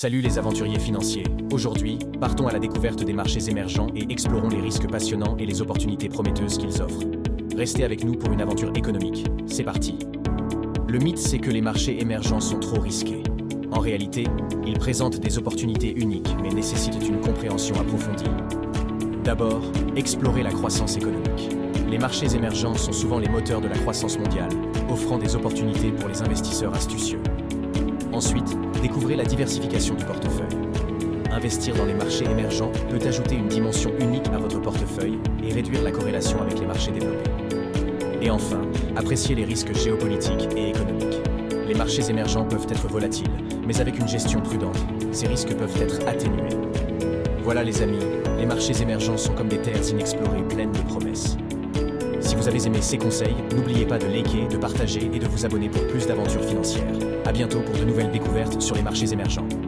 Salut les aventuriers financiers. Aujourd'hui, partons à la découverte des marchés émergents et explorons les risques passionnants et les opportunités prometteuses qu'ils offrent. Restez avec nous pour une aventure économique. C'est parti. Le mythe, c'est que les marchés émergents sont trop risqués. En réalité, ils présentent des opportunités uniques, mais nécessitent une compréhension approfondie. D'abord, explorez la croissance économique. Les marchés émergents sont souvent les moteurs de la croissance mondiale, offrant des opportunités pour les investisseurs astucieux. Ensuite, découvrez la diversification du portefeuille. Investir dans les marchés émergents peut ajouter une dimension unique à votre portefeuille et réduire la corrélation avec les marchés développés. Et enfin, appréciez les risques géopolitiques et économiques. Les marchés émergents peuvent être volatiles, mais avec une gestion prudente, ces risques peuvent être atténués. Voilà les amis, les marchés émergents sont comme des terres inexplorées pleines de promesses. Si vous avez aimé ces conseils, n'oubliez pas de liker, de partager et de vous abonner pour plus d'aventures financières. À bientôt pour de nouvelles découvertes sur les marchés émergents. Bye.